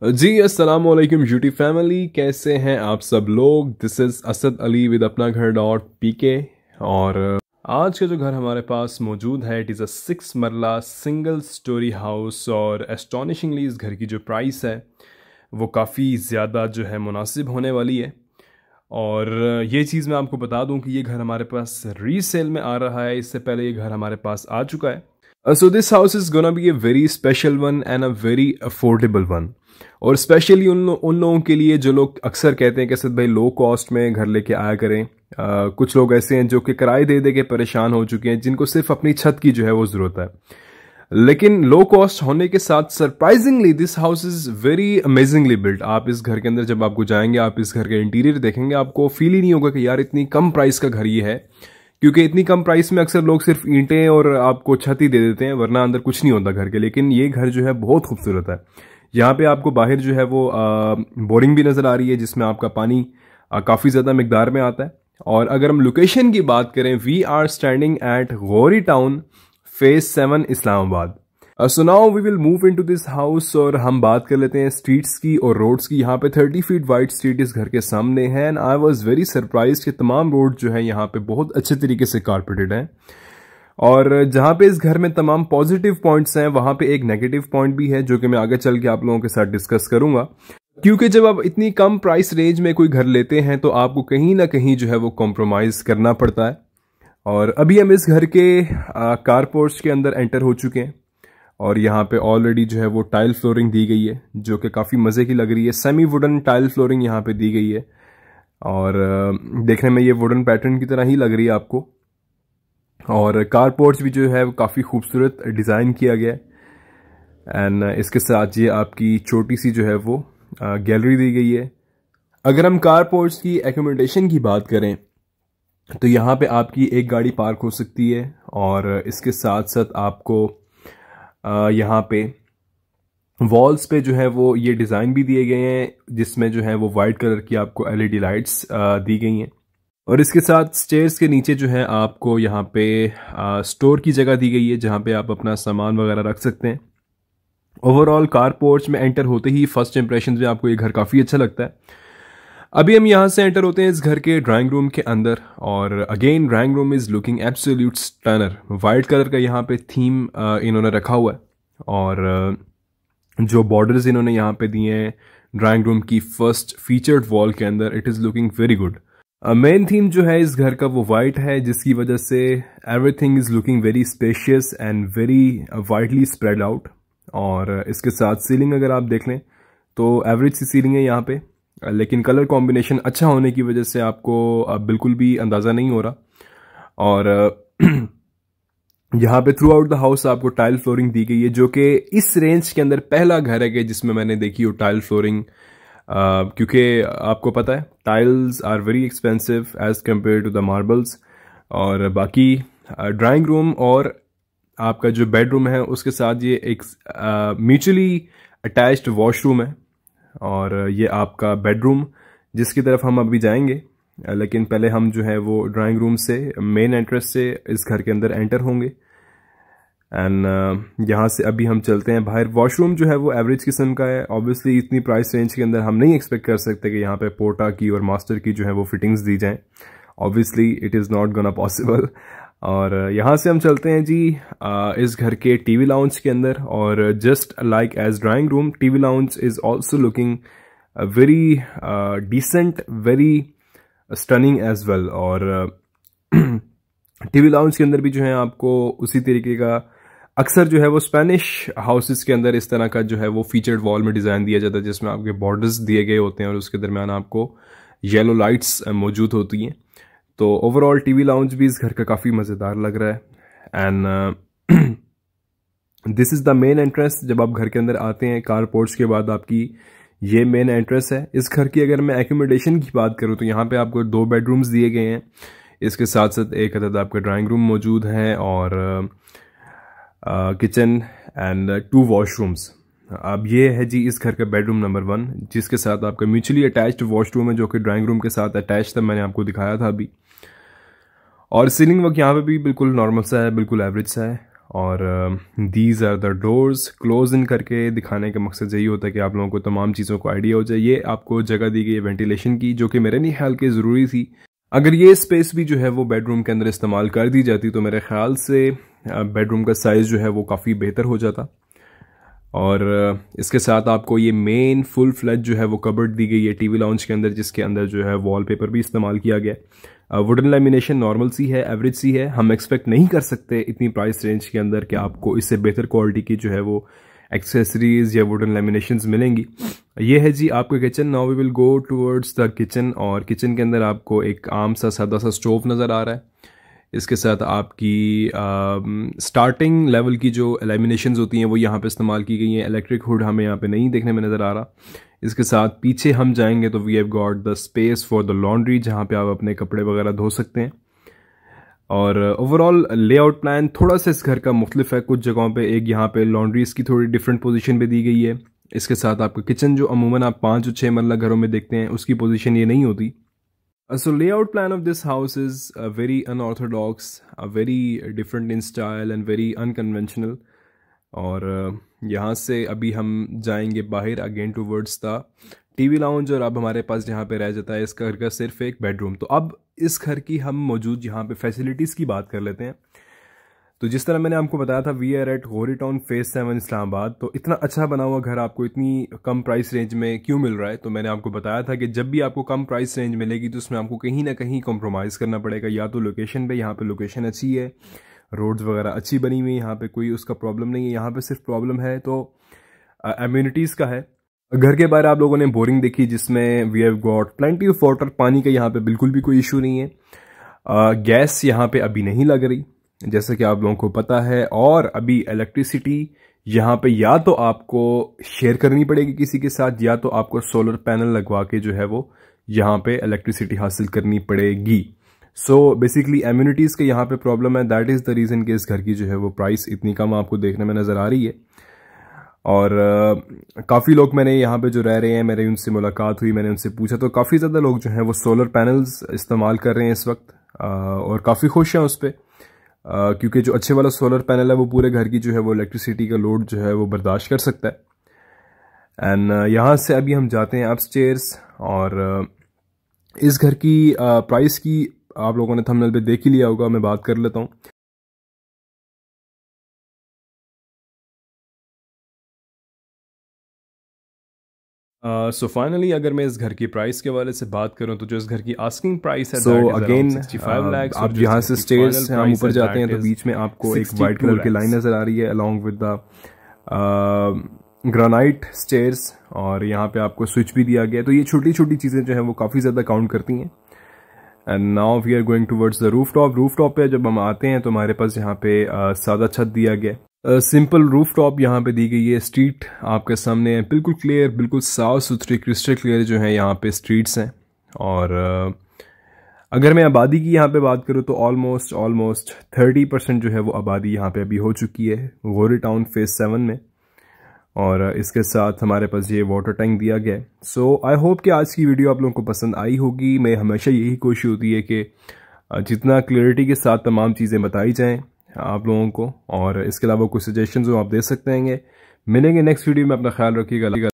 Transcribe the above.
जी अस्सलाम वालेकुम YouTube family, कैसे हैं आप सब लोग। This is Asad Ali with अपना घर डॉट पीके। और आज का जो घर हमारे पास मौजूद है, इट इज़ अ 6 मरला सिंगल स्टोरी हाउस। और एस्टॉनिशिंगली इस घर की जो प्राइस है वो काफ़ी ज़्यादा जो है मुनासिब होने वाली है। और ये चीज़ मैं आपको बता दूं कि ये घर हमारे पास रीसेल में आ रहा है। इससे पहले ये घर हमारे पास आ चुका है। So this house is gonna be a very special one and a very affordable one. और स्पेशली उन लोगों के लिए जो लोग अक्सर कहते हैं कि सर भाई लो कॉस्ट में घर लेके आया करें। कुछ लोग ऐसे हैं जो कि किराए दे दे के परेशान हो चुके हैं, जिनको सिर्फ अपनी छत की जो है वो ज़रूरत है। लेकिन लो कॉस्ट होने के साथ surprisingly this house is very amazingly built. आप इस घर के अंदर जब आपको जाएंगे, आप इस घर के इंटीरियर देखेंगे, आपको फील ही नहीं होगा कि यार इतनी कम प्राइस का घर ये है। क्योंकि इतनी कम प्राइस में अक्सर लोग सिर्फ ईंटें और आपको छत ही दे देते हैं, वरना अंदर कुछ नहीं होता घर के। लेकिन ये घर जो है बहुत खूबसूरत है। यहाँ पे आपको बाहर जो है वो बोरिंग भी नज़र आ रही है, जिसमें आपका पानी काफ़ी ज़्यादा मिकदार में आता है। और अगर हम लोकेशन की बात करें, we are standing at Gauri town phase 7 Islamabad. So now we will move into this house और हम बात कर लेते हैं स्ट्रीट्स की और रोड्स की। यहाँ पे 30 फीट वाइड स्ट्रीट इस घर के सामने है and I was very surprise कि तमाम रोड जो है यहाँ पे बहुत अच्छे तरीके से कारपेटेड हैं। और जहाँ पे इस घर में तमाम पॉजिटिव पॉइंट्स हैं, वहाँ पे एक नेगेटिव पॉइंट भी है जो कि मैं आगे चल के आप लोगों के साथ डिस्कस करूंगा। क्योंकि जब आप इतनी कम प्राइस रेंज में कोई घर लेते हैं तो आपको कहीं ना कहीं जो है वो कॉम्प्रोमाइज़ करना पड़ता है। और अभी हम इस घर के कार पोर्च के अंदर एंटर हो चुके हैं और यहाँ पे ऑलरेडी जो है वो टाइल फ्लोरिंग दी गई है जो कि काफ़ी मज़े की लग रही है। सेमी वुडन टाइल फ्लोरिंग यहाँ पे दी गई है और देखने में ये वुडन पैटर्न की तरह ही लग रही है आपको। और कार पोर्च भी जो है वो काफ़ी खूबसूरत डिज़ाइन किया गया है एंड इसके साथ ये आपकी छोटी सी जो है वो गैलरी दी गई है। अगर हम कार पोर्च की एकोमोडेशन की बात करें तो यहाँ पे आपकी एक गाड़ी पार्क हो सकती है और इसके साथ साथ आपको यहाँ पे वॉल्स पे जो है वो ये डिज़ाइन भी दिए गए हैं, जिसमें जो है वो वाइट कलर की आपको एलईडी लाइट्स दी गई हैं। और इसके साथ स्टेयर्स के नीचे जो है आपको यहाँ पे स्टोर की जगह दी गई है, जहाँ पे आप अपना सामान वगैरह रख सकते हैं। ओवरऑल कार पोर्च में एंटर होते ही फर्स्ट इंप्रेशन में आपको ये घर काफ़ी अच्छा लगता है। अभी हम यहाँ से एंटर होते हैं इस घर के ड्राइंग रूम के अंदर और again drawing room is looking absolute stunner. White colour का यहाँ पे थीम इन्होंने रखा हुआ है और जो बॉर्डर्स इन्होंने यहाँ पे दिए हैं ड्राइंग रूम की फर्स्ट फीचर्ड वॉल के अंदर, it is looking very good. Main theme जो है इस घर का वो वाइट है, जिसकी वजह से everything is looking very spacious and very widely spread out. और इसके साथ सीलिंग अगर आप देख लें तो एवरेज सी सीलिंग है यहाँ पे, लेकिन कलर कॉम्बिनेशन अच्छा होने की वजह से आपको बिल्कुल भी अंदाज़ा नहीं हो रहा। और यहाँ पे थ्रू आउट द हाउस आपको टाइल फ्लोरिंग दी गई है, जो कि इस रेंज के अंदर पहला घर है कि जिसमें मैंने देखी हो टाइल फ्लोरिंग। क्योंकि आपको पता है tiles are very expensive as compared to the marbles. और बाकी ड्राइंग रूम और आपका जो बेडरूम है उसके साथ ये एक म्यूचुअली अटैच्ड वॉशरूम है और ये आपका बेडरूम जिसकी तरफ हम अभी जाएंगे। लेकिन पहले हम जो है वो ड्राइंग रूम से मेन एंट्रेंस से इस घर के अंदर एंटर होंगे एंड यहाँ से अभी हम चलते हैं बाहर। वॉशरूम जो है वो एवरेज किस्म का है। ऑब्वियसली इतनी प्राइस रेंज के अंदर हम नहीं एक्सपेक्ट कर सकते कि यहाँ पे पोर्टा की और मास्टर की जो है वो फिटिंग्स दी जाएं। Obviously it is not gonna possible. और यहाँ से हम चलते हैं जी इस घर के टीवी लाउंज के अंदर और just like as drawing room, TV lounge is also looking very decent, very stunning as well. और टीवी लाउंज के अंदर भी जो है आपको उसी तरीके का अक्सर जो है वो स्पेनिश हाउसेस के अंदर इस तरह का जो है वो फीचर्ड वॉल में डिज़ाइन दिया जाता है, जिसमें आपके बॉर्डर्स दिए गए होते हैं और उसके दरमियान आपको येलो लाइट्स मौजूद होती हैं। तो ओवरऑल टीवी लाउंज भी इस घर का काफ़ी मज़ेदार लग रहा है and this is the main entrance. जब आप घर के अंदर आते हैं कार पोर्च के बाद आपकी ये मेन एंट्रेंस है। इस घर की अगर मैं एकोमोडेशन की बात करूँ तो यहाँ पे आपको 2 बेडरूम्स दिए गए हैं। इसके साथ साथ एक अदद आपका ड्राइंग रूम मौजूद है और किचन एंड 2 वॉशरूम्स। अब ये है जी इस घर का बेडरूम नंबर 1, जिसके साथ आपका म्यूचुअली अटैच्ड वॉशरूम है जो कि ड्राइंग रूम के साथ अटैच था, मैंने आपको दिखाया था अभी। और सीलिंग वर्क यहाँ पे भी बिल्कुल नॉर्मल सा है, बिल्कुल एवरेज सा है। और these are the doors. Close इन करके दिखाने का मकसद यही होता है कि आप लोगों को तमाम चीज़ों को आइडिया हो जाए। ये आपको जगह दी गई है वेंटिलेशन की, जो कि मेरे नहीं ख्याल के ज़रूरी थी। अगर ये स्पेस भी जो है वो बेडरूम के अंदर इस्तेमाल कर दी जाती तो मेरे ख्याल से बेडरूम का साइज़ जो है वो काफ़ी बेहतर हो जाता। और इसके साथ आपको ये मेन फुल फ्लैज जो है वो कबर्ड दी गई है टीवी लाउंज के अंदर, जिसके अंदर जो है वॉलपेपर भी इस्तेमाल किया गया है। वुडन लैमिनेशन नॉर्मल सी है, एवरेज सी है। हम एक्सपेक्ट नहीं कर सकते इतनी प्राइस रेंज के अंदर कि आपको इससे बेहतर क्वालिटी की जो है वो एक्सेसरीज या वुडन लैमिनेशंस मिलेंगी। ये है जी आपका kitchen. Now we will go towards the kitchen. और किचन के अंदर आपको एक आम सा सादा सा स्टोव नज़र आ रहा है। इसके साथ आपकी स्टार्टिंग लेवल की जो लैमिनेशंस होती हैं वो यहाँ पे इस्तेमाल की गई हैं। इलेक्ट्रिक हुड हमें यहाँ पे नहीं देखने में नज़र आ रहा। इसके साथ पीछे हम जाएंगे तो we have got the space for the laundry, जहाँ पे आप अपने कपड़े वगैरह धो सकते हैं। और ओवरऑल लेआउट प्लान थोड़ा सा इस घर का मुख्तलिफ है। कुछ जगहों पे एक यहाँ पे लॉन्ड्रीज की थोड़ी डिफरेंट पोजीशन पे दी गई है। इसके साथ आपका किचन जो अमूमन आप 5 और 6 मरला घरों में देखते हैं उसकी पोजीशन ये नहीं होती। So layout plan of this house is very unorthodox, very different in style and very unconventional. और यहाँ से अभी हम जाएंगे बाहर again towards the TV lounge, और अब हमारे पास यहाँ पे रह जाता है इस घर का सिर्फ एक बेडरूम। तो अब इस घर की हम मौजूद यहाँ पे फैसिलिटीज़ की बात कर लेते हैं। तो जिस तरह मैंने आपको बताया था we are at Gauri town phase 7 Islamabad. तो इतना अच्छा बना हुआ घर आपको इतनी कम प्राइस रेंज में क्यों मिल रहा है? तो मैंने आपको बताया था कि जब भी आपको कम प्राइस रेंज मिलेगी तो उसमें आपको कहीं ना कहीं कॉम्प्रोमाइज़ करना पड़ेगा। या तो लोकेशन पे, यहाँ पे लोकेशन अच्छी है, रोड्स वगैरह अच्छी बनी हुई है, यहाँ पे कोई उसका प्रॉब्लम नहीं है। यहाँ पे सिर्फ प्रॉब्लम है तो एम्यूनिटीज़ का है। घर के बाहर आप लोगों ने बोरिंग देखी जिसमें we have got plenty of water. पानी का यहाँ पे बिल्कुल भी कोई इशू नहीं है। गैस यहाँ पे अभी नहीं लग रही जैसे कि आप लोगों को पता है। और अभी इलेक्ट्रिसिटी यहाँ पे या तो आपको शेयर करनी पड़ेगी किसी के साथ, या तो आपको सोलर पैनल लगवा के जो है वो यहाँ पे इलेक्ट्रिसिटी हासिल करनी पड़ेगी। सो बेसिकली एम्यूनिटीज़ के यहाँ पे प्रॉब्लम है। दैट इज़ द रीज़न कि इस घर की जो है वो प्राइस इतनी कम आपको देखने में नज़र आ रही है। और काफ़ी लोग मैंने यहाँ पे जो रह रहे हैं, मेरी उनसे मुलाकात हुई, मैंने उनसे पूछा तो काफ़ी ज़्यादा लोग जो हैं वो सोलर पैनल्स इस्तेमाल कर रहे हैं इस वक्त, और काफ़ी खुश हैं उस पर। क्योंकि जो अच्छे वाला सोलर पैनल है वो पूरे घर की जो है वो इलेक्ट्रिसिटी का लोड जो है वो बर्दाश्त कर सकता है। एंड यहाँ से अभी हम जाते हैं अपस्टेयर्स। और इस घर की प्राइस की आप लोगों ने थंबनेल पे देख ही लिया होगा, मैं बात कर लेता हूँ। सो फाइनली अगर मैं इस घर की प्राइस के वाले से बात करूं तो जो इस घर की आस्किंग प्राइस है, सो अगेन 65 लाख। आप यहाँ से स्टेयर्स से हम ऊपर जाते हैं तो बीच में आपको एक वाइट कलर की लाइन नजर आ रही है along with the granite stairs, और यहाँ पे आपको स्विच भी दिया गया है। तो ये छोटी छोटी चीज़ें जो हैं वो काफ़ी ज़्यादा काउंट करती हैं। And now we are going towards the roof top. Roof top पे जब हम आते हैं तो हमारे पास यहाँ पे सादा छत दिया गया है। सिंपल रूफ टॉप यहाँ पे दी गई है। स्ट्रीट आपके सामने है, बिल्कुल क्लियर, बिल्कुल साफ सुथरी, क्रिस्टल क्लियर जो है यहाँ पे स्ट्रीट्स हैं। और अगर मैं आबादी की यहाँ पे बात करूँ तो ऑलमोस्ट 30% जो है वो आबादी यहाँ पे अभी हो चुकी है गौरी टाउन फेज 7 में। और इसके साथ हमारे पास ये वाटर टैंक दिया गया है। सो आई होप कि आज की वीडियो आप लोगों को पसंद आई होगी। मैं हमेशा यही कोशिश होती है कि जितना क्लियरिटी के साथ तमाम चीज़ें बताई जाएं आप लोगों को। और इसके अलावा कुछ सजेशंस हो आप दे सकते हैं। मिलेंगे नेक्स्ट वीडियो में, अपना ख्याल रखिएगा।